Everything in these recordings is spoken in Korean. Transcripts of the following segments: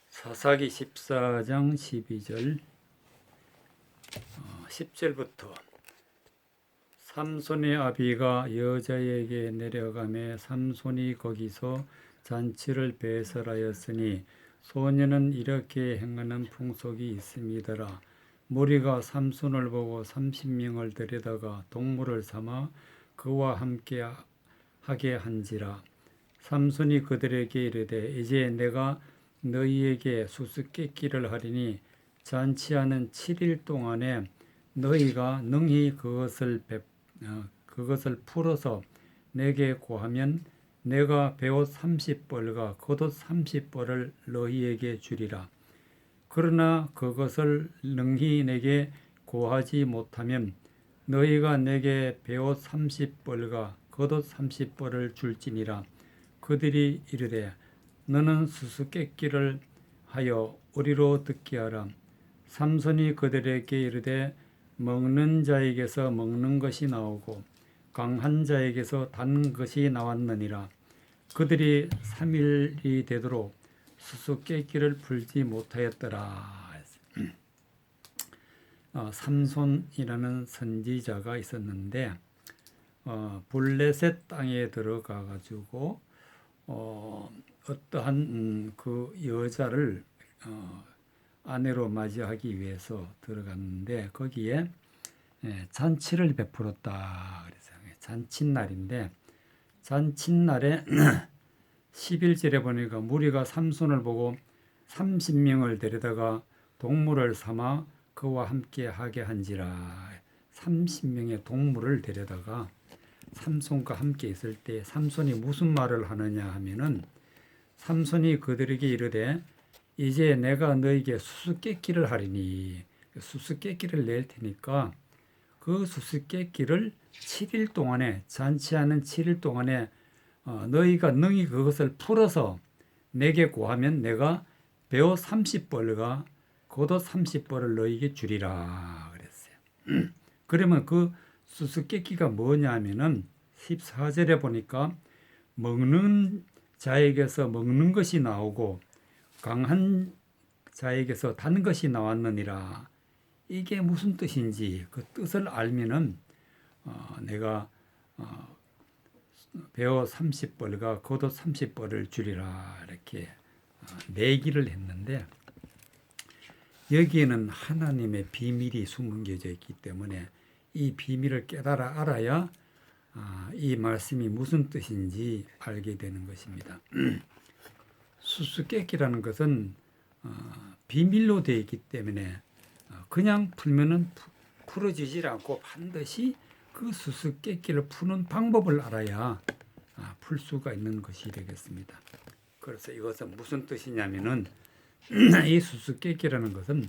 사사기 14장 12절 10절부터 삼손의 아비가 여자에게 내려가매 삼손이 거기서 잔치를 배설하였으니 소년은 이렇게 행하는 풍속이 있음이더라. 무리가 삼손을 보고 30명을 데려다가 동물을 삼아 그와 함께 하게 한지라. 삼손이 그들에게 이르되 이제 내가 너희에게 수수께끼를 하리니 잔치하는 7일 동안에 너희가 능히 그것을 풀어서 내게 고하면 내가 베옷 30벌과 겉옷 30벌을 너희에게 주리라. 그러나 그것을 능히 내게 고하지 못하면 너희가 내게 베옷 30벌과 겉옷 30벌을 줄지니라. 그들이 이르되 너는 수수께끼를 하여 우리로 듣게 하라. 삼손이 그들에게 이르되 먹는 자에게서 먹는 것이 나오고 강한 자에게서 단 것이 나왔느니라. 그들이 3일이 되도록 수수께끼를 풀지 못하였더라. 삼손이라는 선지자가 있었는데 블레셋 땅에 들어가 가지고 어떠한 그 여자를 아내로 맞이하기 위해서 들어갔는데 거기에 잔치를 베풀었다. 그래서 잔칫날인데 잔칫날에 11절에 보니까 무리가 삼손을 보고 30명을 데려다가 동물을 삼아 그와 함께 하게 한지라. 30명의 동물을 데려다가 삼손과 함께 있을 때 삼손이 무슨 말을 하느냐 하면은 삼손이 그들에게 이르되 이제 내가 너에게 수수께끼를 하리니 수수께끼를 낼 테니까 그 수수께끼를 7일 동안에 잔치하는 7일 동안에 너희가 능히 그것을 풀어서 내게 고하면 내가 베옷 30벌과 겉옷 30벌을 너희에게 주리라 그랬어요. 그러면 그 수수께끼가 뭐냐 하면은 14절에 보니까 먹는 자에게서 먹는 것이 나오고 강한 자에게서 단 것이 나왔느니라. 이게 무슨 뜻인지 그 뜻을 알면은 내가 베옷 30벌과 겉옷 30벌을 주리라 이렇게 내기를 했는데 여기에는 하나님의 비밀이 숨겨져 있기 때문에 이 비밀을 깨달아 알아야 이 말씀이 무슨 뜻인지 알게 되는 것입니다. 수수께끼라는 것은 비밀로 되어 있기 때문에 그냥 풀면은 풀어지질 않고 반드시 그 수수께끼를 푸는 방법을 알아야 풀 수가 있는 것이 되겠습니다. 그래서 이것은 무슨 뜻이냐면은 이 수수께끼라는 것은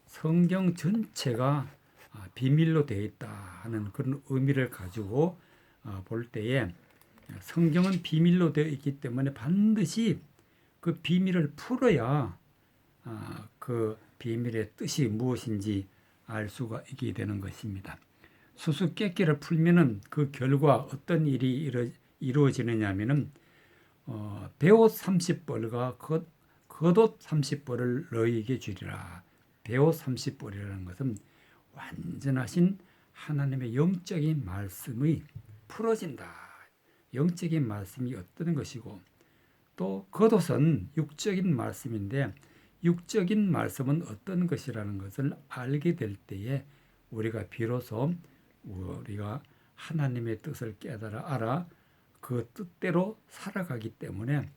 성경 전체가 비밀로 되어 있다 하는 그런 의미를 가지고 볼 때에 성경은 비밀로 되어 있기 때문에 반드시 그 비밀을 풀어야 그 비밀의 뜻이 무엇인지 알 수가 있게 되는 것입니다. 수수께끼를 풀면은 그 결과 어떤 일이 이루어지느냐 하면은 베옷 30벌과 겉옷 30벌을 너희에게 주리라. 베옷 30벌이라는 것은 완전하신 하나님의 영적인 말씀이 풀어진다. 영적인 말씀이 어떤 것이고 또 겉옷은 육적인 말씀인데 육적인 말씀은 어떤 것이라는 것을 알게 될 때에 우리가 비로소 우리가 하나님의 뜻을 깨달아 알아 그 뜻대로 살아가기 때문에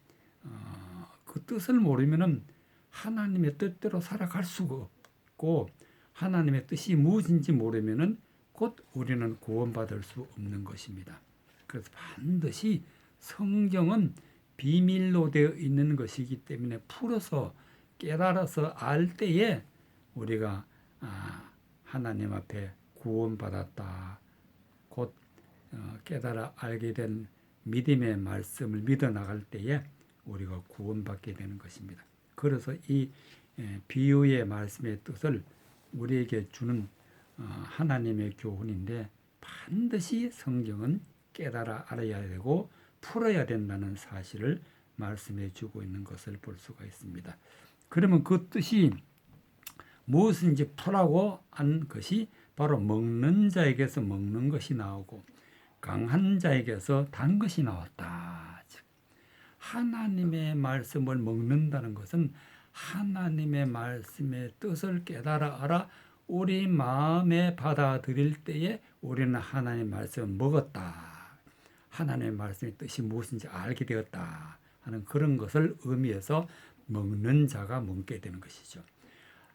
그 뜻을 모르면은 하나님의 뜻대로 살아갈 수가 없고 하나님의 뜻이 무엇인지 모르면은 곧 우리는 구원받을 수 없는 것입니다. 그래서 반드시 성경은 비밀로 되어 있는 것이기 때문에 풀어서 깨달아서 알 때에 우리가 하나님 앞에 구원받았다. 곧 깨달아 알게 된 믿음의 말씀을 믿어 나갈 때에 우리가 구원받게 되는 것입니다. 그래서 이 비유의 말씀의 뜻을 우리에게 주는 하나님의 교훈인데 반드시 성경은 깨달아 알아야 되고 풀어야 된다는 사실을 말씀해 주고 있는 것을 볼 수가 있습니다. 그러면 그 뜻이 무엇인지 풀라고 한 것이 바로 먹는 자에게서 먹는 것이 나오고 강한 자에게서 단 것이 나왔다. 즉 하나님의 말씀을 먹는다는 것은 하나님의 말씀의 뜻을 깨달아 알아 우리 마음에 받아들일 때에 우리는 하나님의 말씀을 먹었다. 하나님의 말씀의 뜻이 무엇인지 알게 되었다 하는 그런 것을 의미해서 먹는 자가 먹게 되는 것이죠.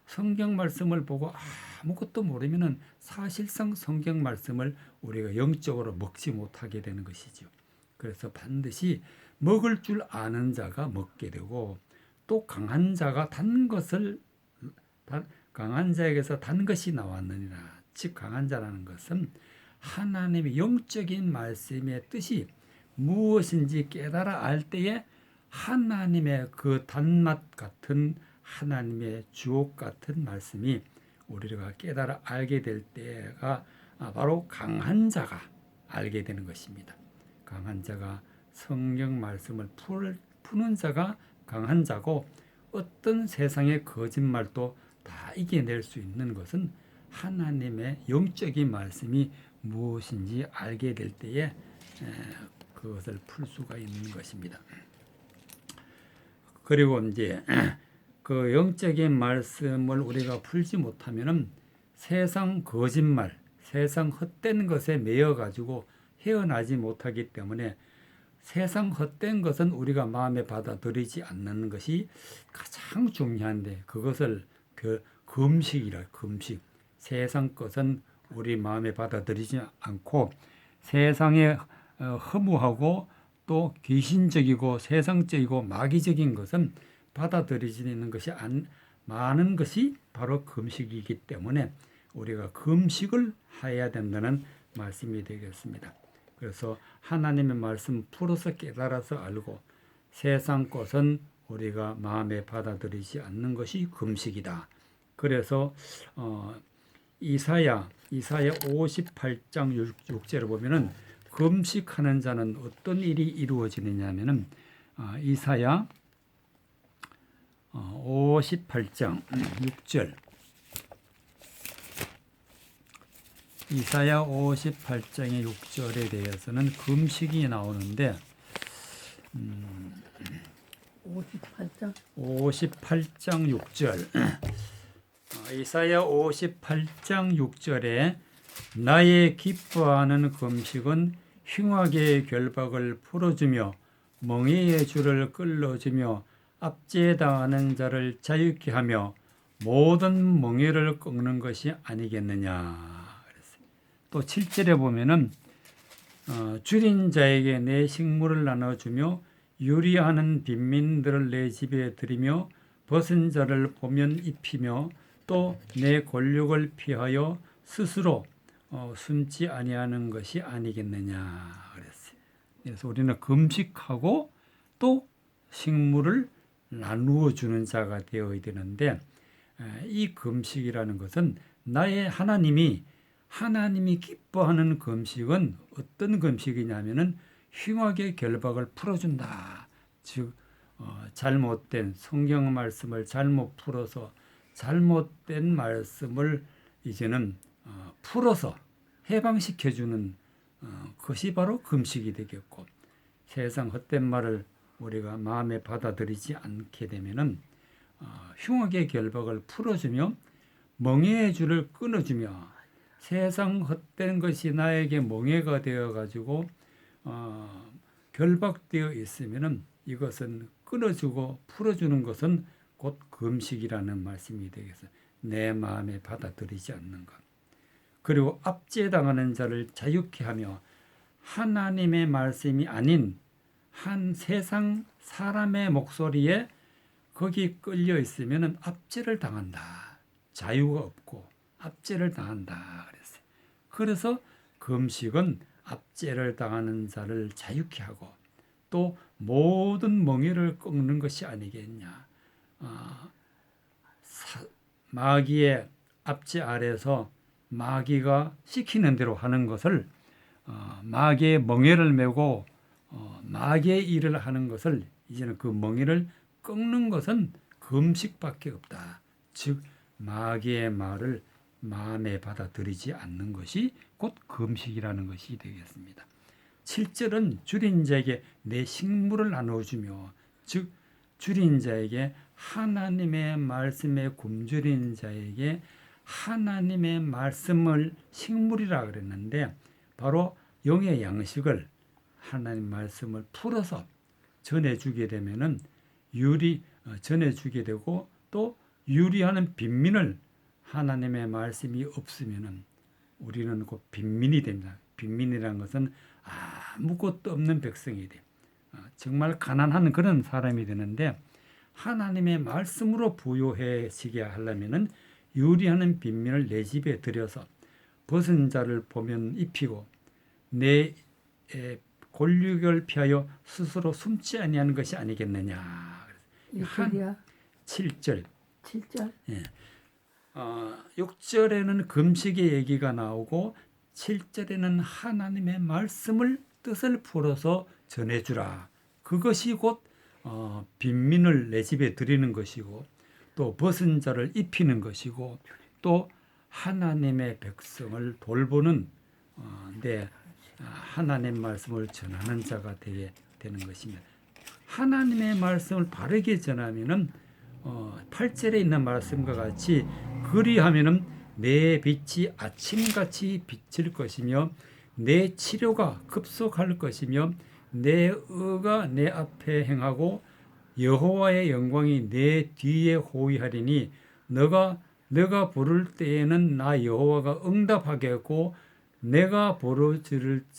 성경 말씀을 보고 아무것도 모르면은 사실상 성경 말씀을 우리가 영적으로 먹지 못하게 되는 것이죠. 그래서 반드시 먹을 줄 아는 자가 먹게 되고 또 강한 자가 강한 자에게서 단 것이 나왔느니라. 즉 강한 자라는 것은 하나님의 영적인 말씀의 뜻이 무엇인지 깨달아 알 때에 하나님의 그 단맛 같은 하나님의 주옥 같은 말씀이 우리가 깨달아 알게 될 때가 바로 강한 자가 알게 되는 것입니다. 강한 자가 성경 말씀을 푸는 자가 강한 자고 어떤 세상의 거짓말도 다 이겨낼 수 있는 것은 하나님의 영적인 말씀이 무엇인지 알게 될 때에 그것을 풀 수가 있는 것입니다. 그리고 이제 그 영적인 말씀을 우리가 풀지 못하면은 세상 거짓말, 세상 헛된 것에 매여 가지고 헤어나지 못하기 때문에 세상 헛된 것은 우리가 마음에 받아들이지 않는 것이 가장 중요한데 그것을 금식이라 금식. 세상 것은 우리 마음에 받아들이지 않고 세상에 허무하고 또 귀신적이고 세상적이고 마귀적인 것은 받아들이지는 것이 많은 것이 바로 금식이기 때문에 우리가 금식을 해야 된다는 말씀이 되겠습니다. 그래서 하나님의 말씀 풀어서 깨달아서 알고 세상 것은 우리가 마음에 받아들이지 않는 것이 금식이다. 그래서 이사야 58장 6절을 보면은 금식하는 자는 어떤 일이 이루어지느냐 하면은 이사야 58장 6절 이사야 58장의 6절에 대해서는 금식이 나오는데 58장 6절 이사야 58장 6절에 나의 기뻐하는 금식은 흉악의 결박을 풀어주며 멍에의 줄을 끌어주며 압제당하는 자를 자유케 하며 모든 멍에를 꺾는 것이 아니겠느냐. 또 7절에 보면은 줄인 자에게 내 식물을 나눠주며 유리하는 빈민들을 내 집에 들이며 벗은 자를 보면 입히며 또 내 권력을 피하여 스스로 숨지 아니하는 것이 아니겠느냐 그랬어요. 그래서 우리는 금식하고 또 식물을 나누어 주는 자가 되어야 되는데 이 금식이라는 것은 나의 하나님이 기뻐하는 금식은 어떤 금식이냐면은 흉악의 결박을 풀어준다. 즉 잘못된 성경 말씀을 잘못 풀어서 잘못된 말씀을 이제는 풀어서 해방시켜주는 것이 바로 금식이 되겠고 세상 헛된 말을 우리가 마음에 받아들이지 않게 되면은 흉악의 결박을 풀어주며 멍에의 줄을 끊어주며 세상 헛된 것이 나에게 멍에가 되어 가지고 결박되어 있으면은 이것은 끊어주고 풀어주는 것은 곧 금식이라는 말씀이 되겠어요. 내 마음에 받아들이지 않는 것. 그리고 압제당하는 자를 자유케 하며 하나님의 말씀이 아닌 한 세상 사람의 목소리에 거기 끌려 있으면 압제를 당한다. 자유가 없고 압제를 당한다 그랬어요. 그래서 금식은 압제를 당하는 자를 자유케 하고 또 모든 멍에를 꺾는 것이 아니겠냐. 마귀의 압제 아래서 마귀가 시키는 대로 하는 것을 마귀의 멍에를 메고 마귀의 일을 하는 것을 이제는 그 멍에를 꺾는 것은 금식밖에 없다. 즉 마귀의 말을 마음에 받아들이지 않는 것이 곧 금식이라는 것이 되겠습니다. 7절은 줄인 자에게 내 식물을 나눠주며 즉 줄인 자에게 하나님의 말씀에 굶주린 자에게 하나님의 말씀을 식물이라 그랬는데 바로 영의 양식을 하나님 말씀을 풀어서 전해주게 되면은 전해주게 되고 또 유리하는 빈민을 하나님의 말씀이 없으면은 우리는 곧 빈민이 됩니다. 빈민이라는 것은 아무것도 없는 백성이 돼. 정말 가난한 그런 사람이 되는데 하나님의 말씀으로 부요해지게 하려면은 유리하는 빈민을 내 집에 들여서 벗은 자를 보면 입히고 내 권력을 피하여 스스로 숨지 아니하는 것이 아니겠느냐. 한 7절. 7절. 예. 6절에는 금식의 얘기가 나오고 7절에는 하나님의 말씀을 뜻을 풀어서 전해주라. 그것이 곧 빈민을 내 집에 들이는 것이고 또 벗은 자를 입히는 것이고 또 하나님의 백성을 돌보는 하나님의 말씀을 전하는 자가 되게 되는 것입니다. 하나님의 말씀을 바르게 전하면은 8절에 있는 말씀과 같이 그리하면은 내 빛이 아침같이 비칠 것이며 내 치료가 급속할 것이며 내 의가 내 앞에 행하고 여호와의 영광이 내 뒤에 호위하리니 너가 부를 때에는 나 여호와가 응답하겠고 내가 부르짖을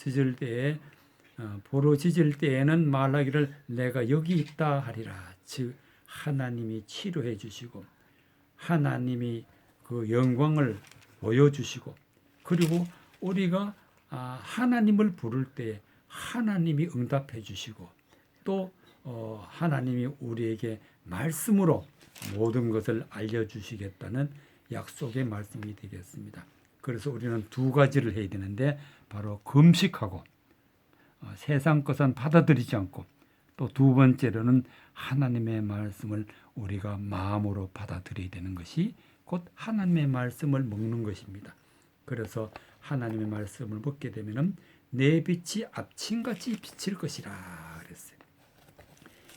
때에는 말하기를 내가 여기 있다 하리라. 즉 하나님이 치료해 주시고 하나님이 그 영광을 보여주시고 그리고 우리가 하나님을 부를 때 하나님이 응답해 주시고 또 하나님이 우리에게 말씀으로 모든 것을 알려주시겠다는 약속의 말씀이 되겠습니다. 그래서 우리는 두 가지를 해야 되는데 바로 금식하고 세상 것은 받아들이지 않고 또 두 번째로는 하나님의 말씀을 우리가 마음으로 받아들여야 되는 것이 곧 하나님의 말씀을 먹는 것입니다. 그래서 하나님의 말씀을 먹게 되면은 내 빛이 아침같이 비칠 것이라 그랬어요.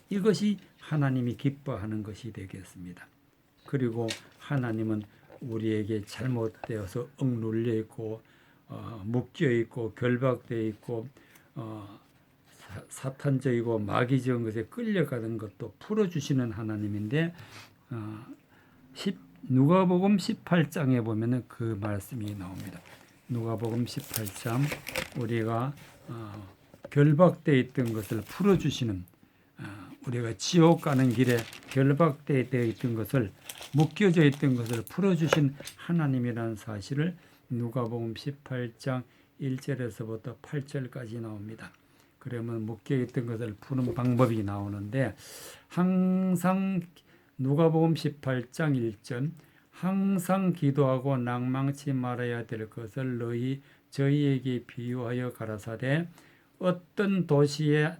이것이 하나님이 기뻐하는 것이 되겠습니다. 그리고 하나님은 우리에게 잘못되어서 억눌려 있고 묶여 있고 결박되어 있고 사탄적이고 마귀적인 것에 끌려가는 것도 풀어주시는 하나님인데 누가복음 18장에 보면은 그 말씀이 나옵니다. 누가복음 18장 우리가 결박되어 있던 것을 풀어주시는 우리가 지옥 가는 길에 결박되어 있던 것을 묶여져 있던 것을 풀어주신 하나님이라는 사실을 누가복음 18장 1절에서부터 8절까지 나옵니다. 그러면 묶여있던 것을 푸는 방법이 나오는데 항상 누가복음 18장 1절 항상 기도하고 낭망치 말아야 될 것을 너희 저희에게 비유하여 가라사대 어떤 도시에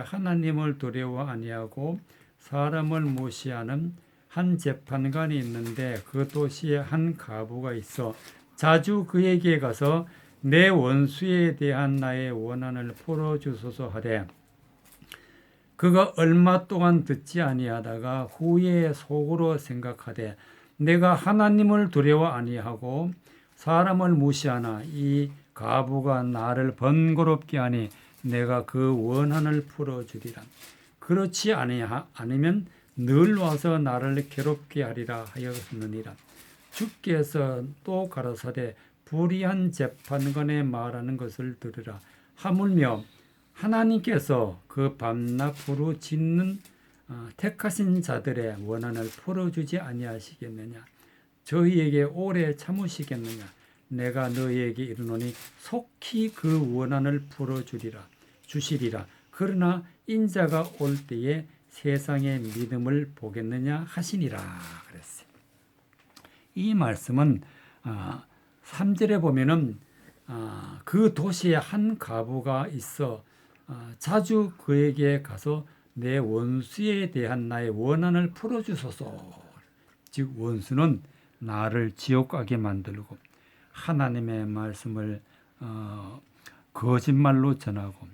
하나님을 두려워 아니하고 사람을 무시하는 한 재판관이 있는데 그 도시에 한 과부가 있어 자주 그에게 가서 내 원수에 대한 나의 원한을 풀어주소서 하되 그가 얼마 동안 듣지 아니하다가 후에 속으로 생각하되 내가 하나님을 두려워 아니하고 사람을 무시하나 이 과부가 나를 번거롭게 하니 내가 그 원한을 풀어주리라. 그렇지 않으면 늘 와서 나를 괴롭게 하리라 하였느니라. 주께서 또 가라사대 불의한 재판관의 말하는 것을 들으라. 하물며 하나님께서 그 밤낮 부르짖는 택하신 자들의 원한을 풀어주지 아니하시겠느냐. 저희에게 오래 참으시겠느냐. 내가 너희에게 이르노니 속히 그 원한을 주시리라. 그러나 인자가 올 때에 세상의 믿음을 보겠느냐 하시니라 그랬어요. 이 말씀은 3절에 보면은 그 도시에 한 과부가 있어 자주 그에게 가서 내 원수에 대한 나의 원한을 풀어주소서. 즉 원수는 나를 지옥 가게 만들고 하나님의 말씀을 거짓말로 전하고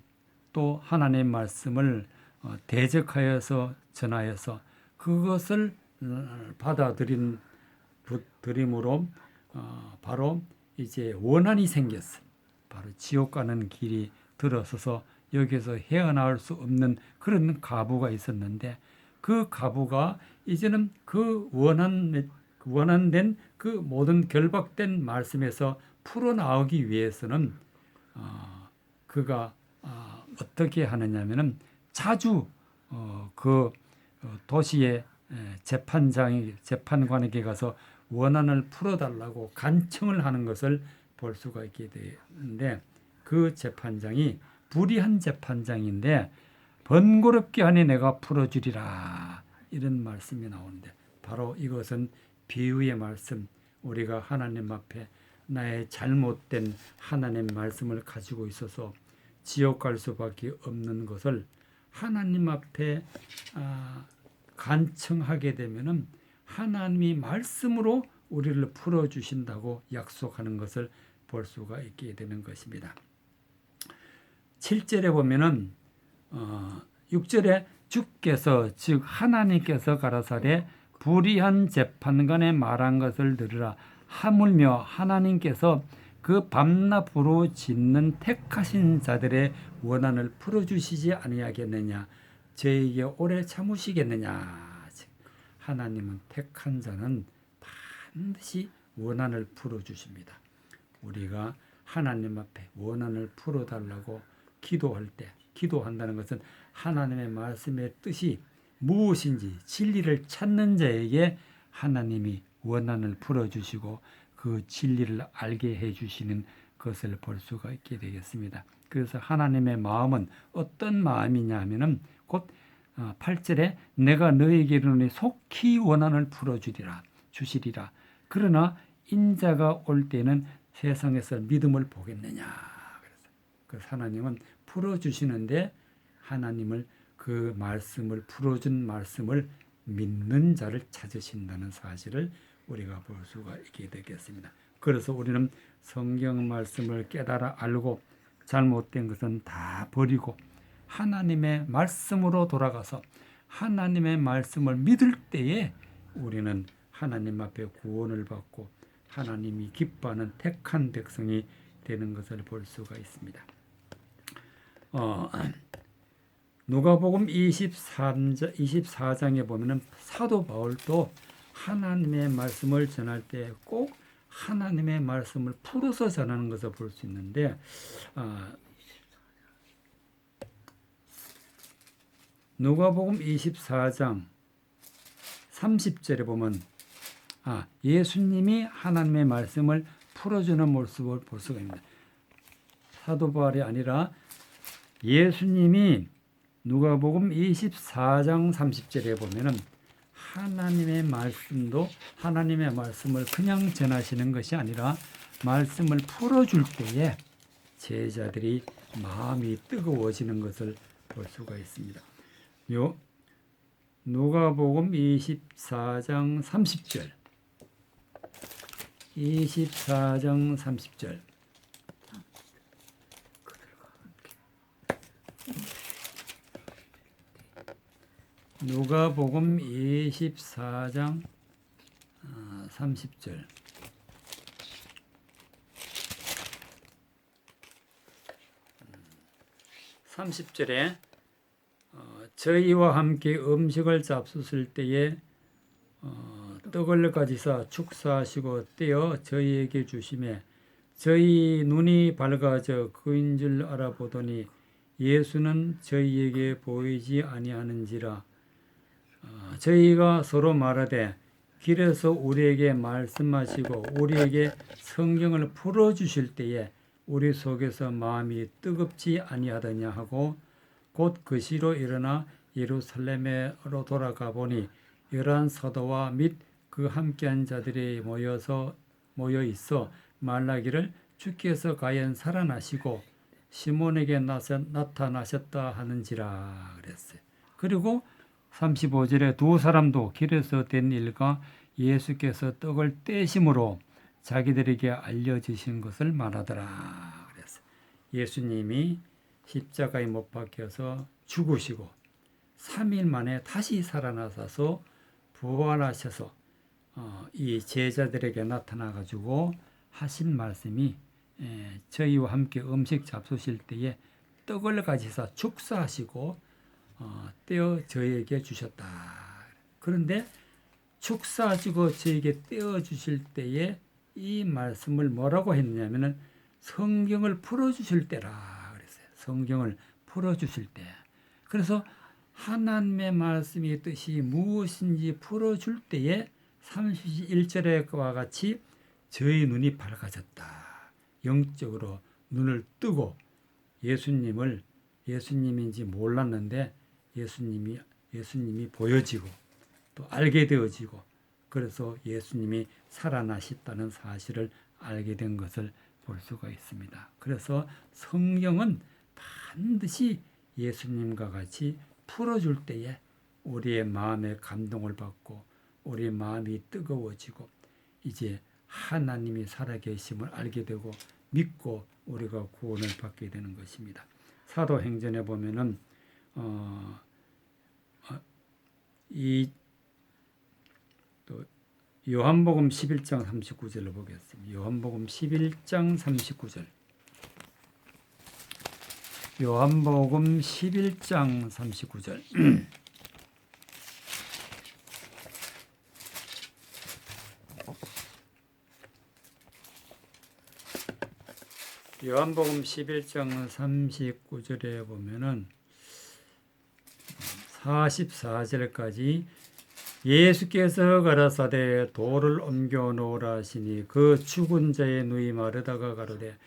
또 하나님의 말씀을 대적하여서 전하여서 그것을 받아들임으로 바로 이제 원한이 생겼어. 바로 지옥 가는 길이 들어서서 여기서 헤어나올 수 없는 그런 과부가 있었는데 그 과부가 이제는 그 원한된 그 모든 결박된 말씀에서 풀어나오기 위해서는 그가 어떻게 하느냐면은 자주 그 도시의 재판관에게 가서 원한을 풀어달라고 간청을 하는 것을 볼 수가 있게 되는데 그 재판장이 불의한 재판장인데 번거롭게 하니 내가 풀어주리라 이런 말씀이 나오는데 바로 이것은 비유의 말씀, 우리가 하나님 앞에 나의 잘못된 하나님 말씀을 가지고 있어서 지옥 갈 수밖에 없는 것을 하나님 앞에 간청하게 되면은 하나님이 말씀으로 우리를 풀어주신다고 약속하는 것을 볼 수가 있게 되는 것입니다. 7절에 보면은 6절에 주께서 즉 하나님께서 가라사대 불의한 재판관의 말한 것을 들으라 하물며 하나님께서 그 밤낮으로 짓는 택하신 자들의 원한을 풀어주시지 아니하겠느냐 저에게 오래 참으시겠느냐. 하나님은 택한 자는 반드시 원한을 풀어주십니다. 우리가 하나님 앞에 원한을 풀어달라고 기도할 때 기도한다는 것은 하나님의 말씀의 뜻이 무엇인지 진리를 찾는 자에게 하나님이 원한을 풀어주시고 그 진리를 알게 해주시는 것을 볼 수가 있게 되겠습니다. 그래서 하나님의 마음은 어떤 마음이냐 하면은 곧 8절에 내가 너에게 이르노니 속히 원한을 풀어주리라 주시리라. 그러나 인자가 올 때는 세상에서 믿음을 보겠느냐. 그래서 하나님은 풀어주시는데 하나님을 그 말씀을 풀어준 말씀을 믿는 자를 찾으신다는 사실을 우리가 볼 수가 있게 되겠습니다. 그래서 우리는 성경 말씀을 깨달아 알고 잘못된 것은 다 버리고 하나님의 말씀으로 돌아가서 하나님의 말씀을 믿을 때에 우리는 하나님 앞에 구원을 받고 하나님이 기뻐하는 택한 백성이 되는 것을 볼 수가 있습니다. 누가복음 24장에 보면은 사도 바울도 하나님의 말씀을 전할 때 꼭 하나님의 말씀을 풀어서 전하는 것을 볼 수 있는데 누가복음 24장 30절에 보면 예수님이 하나님의 말씀을 풀어주는 모습을 볼 수가 있습니다. 사도 바울이 아니라 예수님이 누가복음 24장 30절에 보면은 하나님의 말씀도 하나님의 말씀을 그냥 전하시는 것이 아니라 말씀을 풀어줄 때에 제자들이 마음이 뜨거워지는 것을 볼 수가 있습니다. 누가복음 24장 30절 24장 30절 누가복음 24장 30절 30절에 저희와 함께 음식을 잡수실 때에 떡을 가지사 축사하시고 떼어 저희에게 주시매 저희 눈이 밝아져 그인 줄 알아보더니 예수는 저희에게 보이지 아니하는지라. 저희가 서로 말하되 길에서 우리에게 말씀하시고 우리에게 성경을 풀어주실 때에 우리 속에서 마음이 뜨겁지 아니하더냐 하고 곧 그 시로 일어나 예루살렘으로 돌아가 보니 열한 사도와 및 그 함께한 자들이 모여 있어 말하기를 주께서 과연 살아나시고 시몬에게 나타나셨다 하는지라 그랬어요. 그리고 35절에 두 사람도 길에서 된 일과 예수께서 떡을 떼심으로 자기들에게 알려주신 것을 말하더라 그랬어요. 예수님이 십자가에 못 박혀서 죽으시고 3일 만에 다시 살아나셔서 부활하셔서 이 제자들에게 나타나 가지고 하신 말씀이 저희와 함께 음식 잡수실 때에 떡을 가지사 축사하시고 떼어 저희에게 주셨다. 그런데 축사하시고 저에게 떼어 주실 때에 이 말씀을 뭐라고 했냐면은 성경을 풀어 주실 때라 그랬어요. 성경을 풀어 주실 때. 그래서 하나님의 말씀의 뜻이 무엇인지 풀어 줄 때에 31절과 같이 저희 눈이 밝아졌다. 영적으로 눈을 뜨고 예수님인지 몰랐는데 예수님이 보여지고 또 알게 되어지고 그래서 예수님이 살아나셨다는 사실을 알게 된 것을 볼 수가 있습니다. 그래서 성경은 반드시 예수님과 같이 풀어줄 때에 우리의 마음에 감동을 받고 우리의 마음이 뜨거워지고 이제 하나님이 살아계심을 알게 되고 믿고 우리가 구원을 받게 되는 것입니다. 사도행전에 보면은 또 요한복음 11장 39절을 보겠습니다. 요한복음 11장 39절. 요한복음 11장 39절. 요한복음 11장 39절에 보면은 44절까지 예수께서 가라사대 돌을 옮겨 놓으라 하시니 그 죽은 자의 누이 마르다가 가로되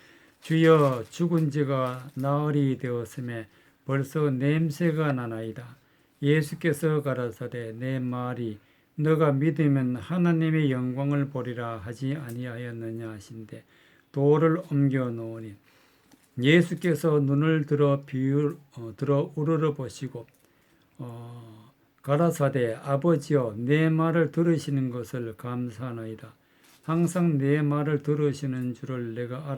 주여 죽은 지가 나흘이 되었음에 벌써 냄새가 나나이다. 예수께서 가라사대 내 말이 너가 믿으면 하나님의 영광을 보리라 하지 아니하였느냐 하신대 돌을 옮겨 놓으니 예수께서 눈을 들어 우러러 보시고 가라사대 아버지여 내 말을 들으시는 것을 감사하나이다. 항상 내 말을 들으시는 줄을 내가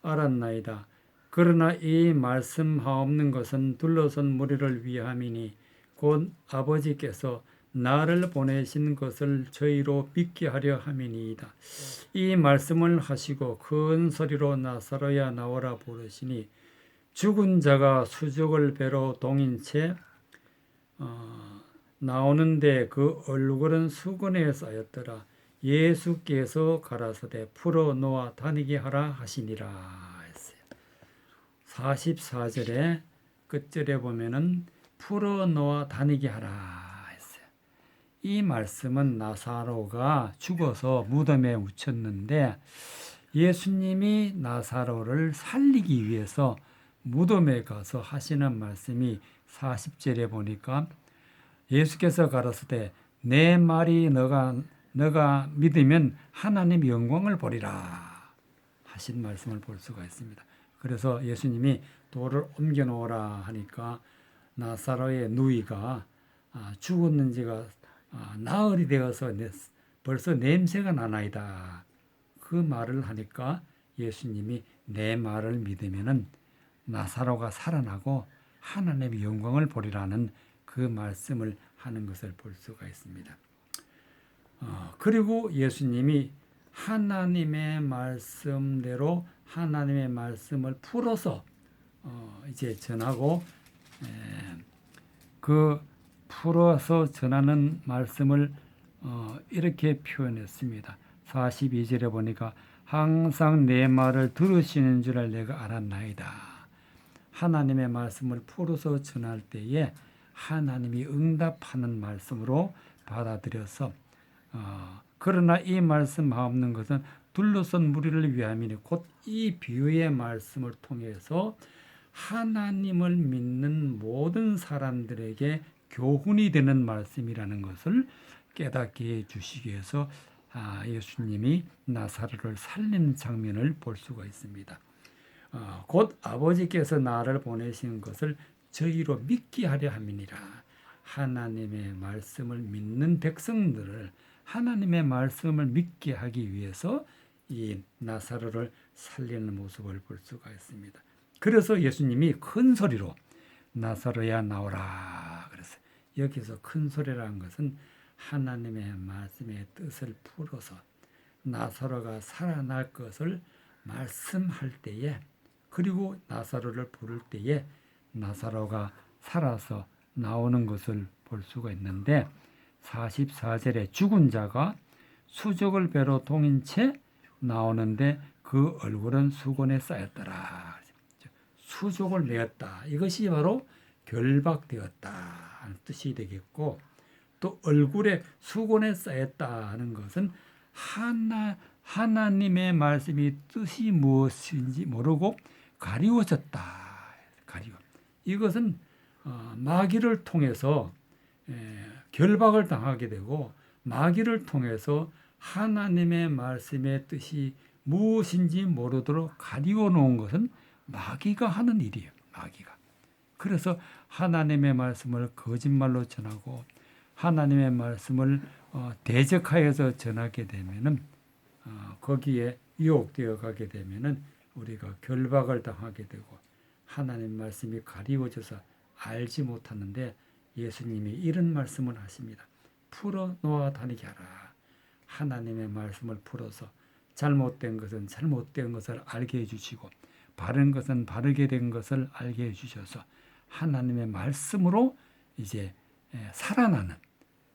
알았나이다. 그러나 이 말씀하옵는 것은 둘러선 무리를 위함이니 곧 아버지께서 나를 보내신 것을 저희로 믿게 하려 함이니이다. 이 말씀을 하시고 큰 소리로 나사로야 나오라 부르시니 죽은 자가 수족을 배로 동인 채 나오는데 그 얼굴은 수건에 쌓였더라. 예수께서 가라사대 풀어 놓아 다니게 하라 하시니라 했어요. 44절에 끝절에 보면은 풀어 놓아 다니게 하라 했어요. 이 말씀은 나사로가 죽어서 무덤에 묻혔는데 예수님이 나사로를 살리기 위해서 무덤에 가서 하시는 말씀이 40절에 보니까 예수께서 가라사대 내 말이 너가 믿으면 하나님 영광을 보리라 하신 말씀을 볼 수가 있습니다. 그래서 예수님이 돌을 옮겨 놓으라 하니까 나사로의 누이가 죽었는지가 나흘이 되어서 벌써 냄새가 나나이다. 그 말을 하니까 예수님이 내 말을 믿으면은 나사로가 살아나고 하나님의 영광을 보리라는 그 말씀을 하는 것을 볼 수가 있습니다. 그리고 예수님이 하나님의 말씀대로 하나님의 말씀을 풀어서 이제 전하고 그 풀어서 전하는 말씀을 이렇게 표현했습니다. 42절에 보니까 항상 내 말을 들으시는 줄을 내가 알았나이다. 하나님의 말씀을 풀어서 전할 때에 하나님이 응답하는 말씀으로 받아들여서 그러나 이 말씀하옵는 것은 둘러선 무리를 위함이니 곧 이 비유의 말씀을 통해서 하나님을 믿는 모든 사람들에게 교훈이 되는 말씀이라는 것을 깨닫게 해주시기 위해서 예수님이 나사로를 살리는 장면을 볼 수가 있습니다. 곧 아버지께서 나를 보내신 것을 저희로 믿게 하려 함이니라. 하나님의 말씀을 믿는 백성들을 하나님의 말씀을 믿게 하기 위해서 이 나사로를 살리는 모습을 볼 수가 있습니다. 그래서 예수님이 큰 소리로 나사로야 나오라 그랬어요. 여기서 큰 소리라는 것은 하나님의 말씀의 뜻을 풀어서 나사로가 살아날 것을 말씀할 때에, 그리고 나사로를 부를 때에 나사로가 살아서 나오는 것을 볼 수가 있는데, 44절에 죽은 자가 수족을 배로 동인 채 나오는데 그 얼굴은 수건에 쌓였더라. 수족을 내었다. 이것이 바로 결박되었다 하는 뜻이 되겠고, 또 얼굴에 수건에 쌓였다 하는 것은 하나님의 말씀이 뜻이 무엇인지 모르고 가리워졌다. 가리워. 이것은 마귀를 통해서 결박을 당하게 되고, 마귀를 통해서 하나님의 말씀의 뜻이 무엇인지 모르도록 가리워 놓은 것은 마귀가 하는 일이에요. 마귀가. 그래서 하나님의 말씀을 거짓말로 전하고 하나님의 말씀을 대적하여서 전하게 되면은 거기에 유혹되어 가게 되면은 우리가 결박을 당하게 되고 하나님 말씀이 가리워져서 알지 못하는데, 예수님이 이런 말씀을 하십니다. 풀어 놓아 다니게 하라. 하나님의 말씀을 풀어서 잘못된 것은 잘못된 것을 알게 해주시고 바른 것은 바르게 된 것을 알게 해주셔서 하나님의 말씀으로 이제 살아나는,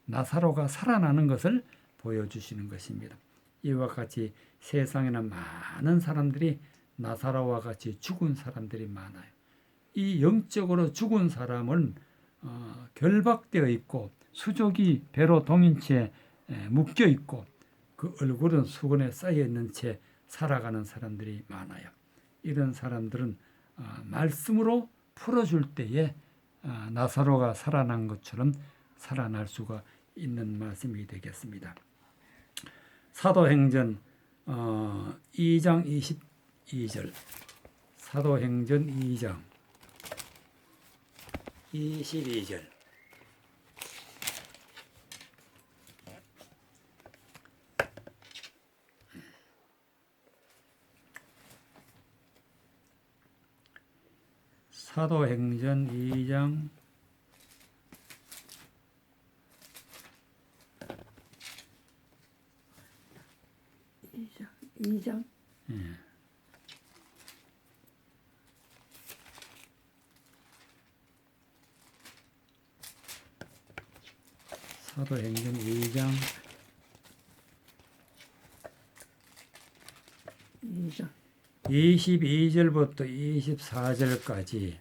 나사로가 살아나는 것을 보여주시는 것입니다. 이와 같이 세상에는 많은 사람들이 나사로와 같이 죽은 사람들이 많아요. 이 영적으로 죽은 사람은 결박되어 있고 수족이 배로 동인 채 묶여 있고 그 얼굴은 수건에 쌓여 있는 채 살아가는 사람들이 많아요. 이런 사람들은 말씀으로 풀어줄 때에 나사로가 살아난 것처럼 살아날 수가 있는 말씀이 되겠습니다. 사도행전 2장 22절, 사도행전 2장 22절. 사도행전 2장 2장. 사도행전 2장 22절부터 24절까지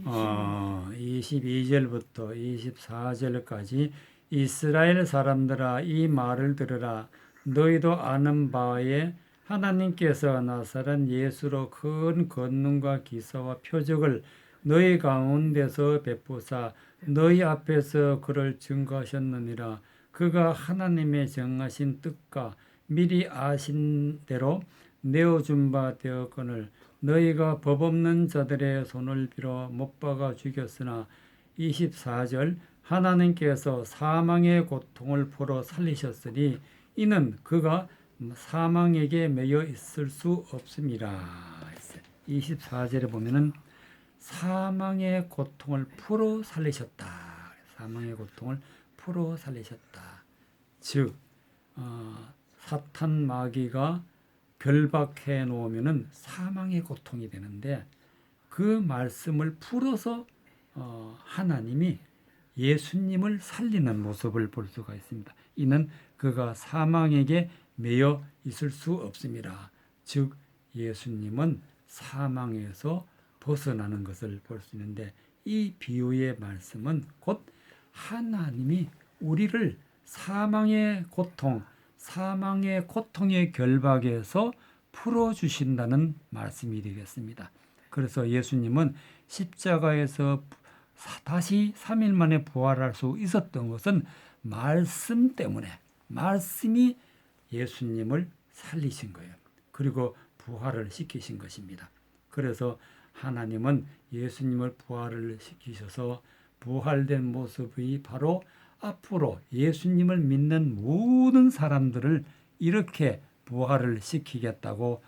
22절부터 24절까지 이스라엘 사람들아 이 말을 들으라. 너희도 아는 바에 하나님께서 나사렛 예수로 큰 권능과 기사와 표적을 너희 가운데서 베푸사 너희 앞에서 그를 증거하셨느니라. 그가 하나님의 정하신 뜻과 미리 아신 대로 내어준 바 되었거늘 너희가 법 없는 자들의 손을 빌어 못 박아 죽였으나 24절 하나님께서 사망의 고통을 풀어 살리셨으니 이는 그가 사망에게 매여 있을 수 없음이라. 24절에 보면은 사망의 고통을 풀어 살리셨다. 사망의 고통을 풀어 살리셨다. 즉 사탄 마귀가 결박해 놓으면은 사망의 고통이 되는데, 그 말씀을 풀어서 하나님이 예수님을 살리는 모습을 볼 수가 있습니다. 이는 그가 사망에게 매여 있을 수 없습니다. 즉 예수님은 사망에서 벗어나는 것을 볼 수 있는데, 이 비유의 말씀은 곧 하나님이 우리를 사망의 고통의 결박에서 풀어주신다는 말씀이 되겠습니다. 그래서 예수님은 십자가에서 다시 3일 만에 부활할 수 있었던 것은 말씀 때문에 말씀이 예수님을 살리신 거예요. 그리고 부활을 시키신 것입니다. 그래서 하나님은 예수님을 부활을 시키셔서 부활된 모습이 바로 앞으로 예수님을 믿는 모든 사람들을 이렇게 부활을 시키겠다고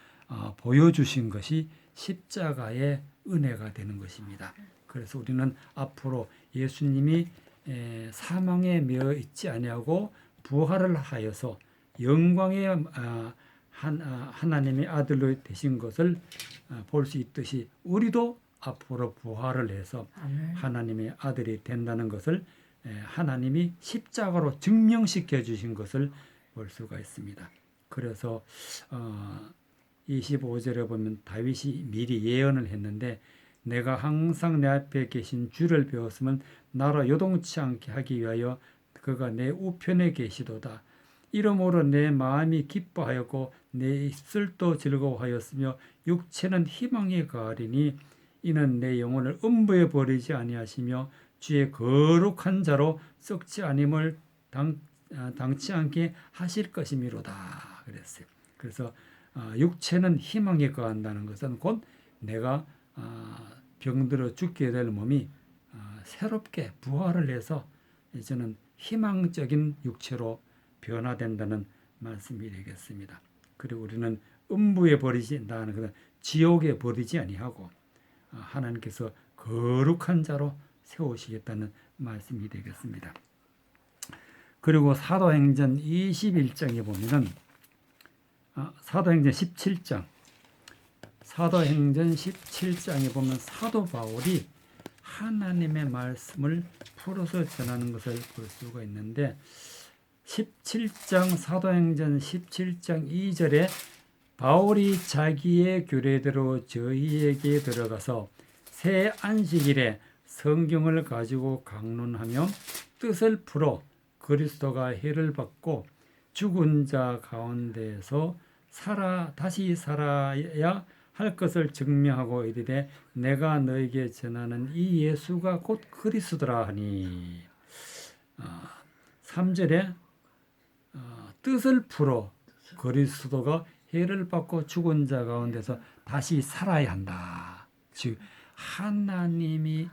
보여주신 것이 십자가의 은혜가 되는 것입니다. 그래서 우리는 앞으로 예수님이 사망에 매여 있지 아니하고 부활을 하여서 영광의 하나님의 아들로 되신 것을 볼 수 있듯이 우리도 앞으로 부활을 해서 하나님의 아들이 된다는 것을 하나님이 십자가로 증명시켜 주신 것을 볼 수가 있습니다. 그래서 25절에 보면 다윗이 미리 예언을 했는데 내가 항상 내 앞에 계신 주를 배웠으면 나로 요동치 않게 하기 위하여 그가 내 우편에 계시도다. 이러므로 내 마음이 기뻐하였고 내 입술도 즐거워하였으며 육체는 희망에 가리니 이는 내 영혼을 음부에 버리지 아니하시며 주의 거룩한 자로 썩지 아님을 당치 않게 하실 것이미로다 그랬어요. 그래서 육체는 희망에 거한다는 것은 곧 내가 병들어 죽게 될 몸이 새롭게 부활을 해서 이제는 희망적인 육체로 변화된다는 말씀이 되겠습니다. 그리고 우리는 음부에 버리지 나는 것은 지옥에 버리지 아니하고 하나님께서 거룩한 자로 세우시겠다는 말씀이 되겠습니다. 그리고 사도행전 21장에 보면은 사도행전 17장 사도행전 17장에 보면 사도 바울이 하나님의 말씀을 풀어서 전하는 것을 볼 수가 있는데 17장 사도행전 17장 2절에 바울이 자기의 규례대로 저희에게 들어가서 새 안식일에 성경을 가지고 강론하며 뜻을 풀어 그리스도가 해를 받고 죽은 자 가운데에서 다시 살아야 할 것을 증명하고 이르되 내가 너에게 전하는 이 예수가 곧 그리스도라 하니 3절에 뜻을 풀어 그리스도가 해를 받고 죽은 자 가운데서 다시 살아야 한다. 즉 하나님이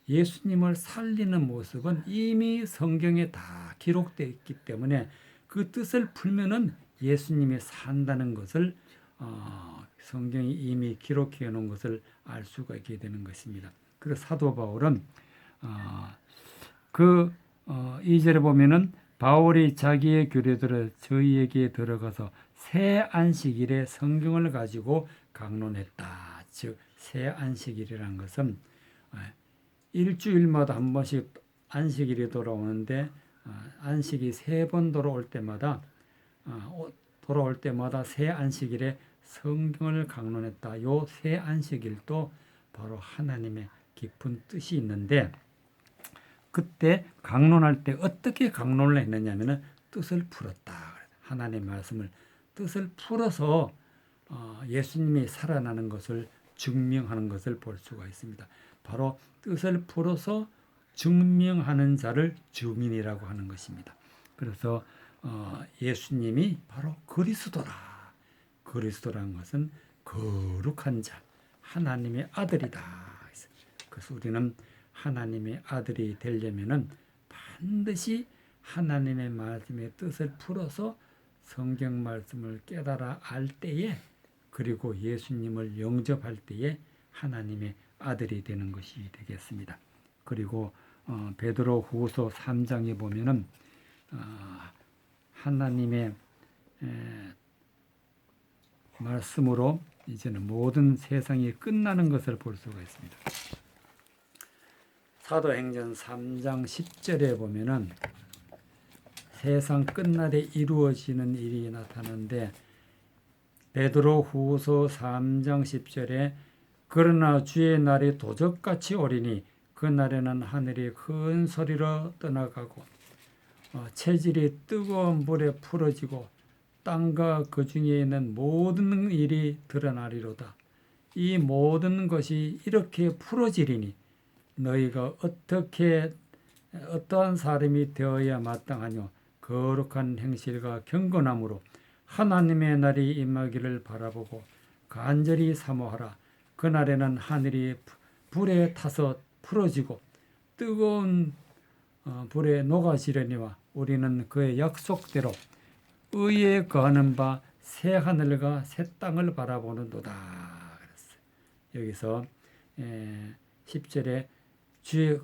예수님을 살리는 모습은 이미 성경에 다 기록되어 있기 때문에 그 뜻을 풀면은 예수님이 산다는 것을 성경이 이미 기록해 놓은 것을 알 수가 있게 되는 것입니다. 그래서 사도 바울은 2절에 보면은 바울이 자기의 규례대로 저희에게 들어가서 새 안식일에 성경을 가지고 강론했다. 즉 새 안식일이라는 것은 일주일마다 한 번씩 안식일이 돌아오는데 안식이 3번 돌아올 때마다 새 안식일에 성경을 강론했다. 요 새 안식일도 바로 하나님의 깊은 뜻이 있는데 그때 강론할 때 어떻게 강론을 했느냐면은 뜻을 풀었다. 하나님의 말씀을 뜻을 풀어서 예수님이 살아나는 것을 증명하는 것을 볼 수가 있습니다. 바로 뜻을 풀어서 증명하는 자를 주민이라고 하는 것입니다. 그래서 예수님이 바로 그리스도라. 그리스도라는 것은 거룩한 자, 하나님의 아들이다. 그래서 우리는 하나님의 아들이 되려면은 반드시 하나님의 말씀의 뜻을 풀어서 성경 말씀을 깨달아 알 때에 그리고 예수님을 영접할 때에 하나님의 아들이 되는 것이 되겠습니다. 그리고 베드로 후서 3장에 보면은 하나님의 말씀으로 이제는 모든 세상이 끝나는 것을 볼 수가 있습니다. 사도행전 3장 10절에 보면은 세상 끝날에 이루어지는 일이 나타나는데 베드로 후서 3장 10절에 그러나 주의 날이 도적같이 오리니 그 날에는 하늘이 큰 소리로 떠나가고 체질이 뜨거운 불에 풀어지고 땅과 그 중에 있는 모든 일이 드러나리로다. 이 모든 것이 이렇게 풀어지리니 너희가 어떻게 어떠한 사람이 되어야 마땅하뇨. 거룩한 행실과 경건함으로 하나님의 날이 임하기를 바라보고 간절히 사모하라. 그날에는 하늘이 불에 타서 풀어지고 뜨거운 불에 녹아지려니와 우리는 그의 약속대로 의에 거하는 바 새 하늘과 새 땅을 바라보는도다. 그랬어요. 여기서 10절에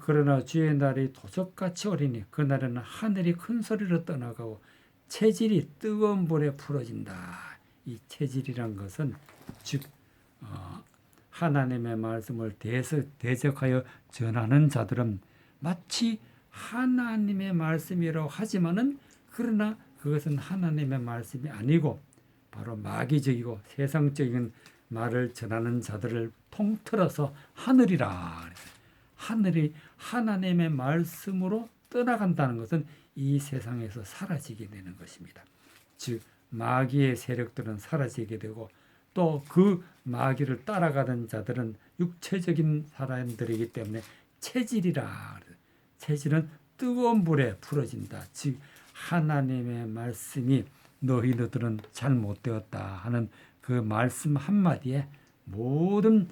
그러나 주의 날이 도적같이 오리니 그날에는 하늘이 큰 소리로 떠나가고 체질이 뜨거운 불에 풀어진다. 이 체질이란 것은 즉 하나님의 말씀을 대적하여 전하는 자들은 마치 하나님의 말씀이라고 하지만은 그러나 그것은 하나님의 말씀이 아니고 바로 마귀적이고 세상적인 말을 전하는 자들을 통틀어서 하늘이라. 하늘이 하나님의 말씀으로 떠나간다는 것은 이 세상에서 사라지게 되는 것입니다. 즉 마귀의 세력들은 사라지게 되고 또 그 마귀를 따라가는 자들은 육체적인 사람들이기 때문에 체질이라. 체질은 뜨거운 불에 풀어진다. 즉 하나님의 말씀이 너희들은 잘못되었다 하는 그 말씀 한마디에 모든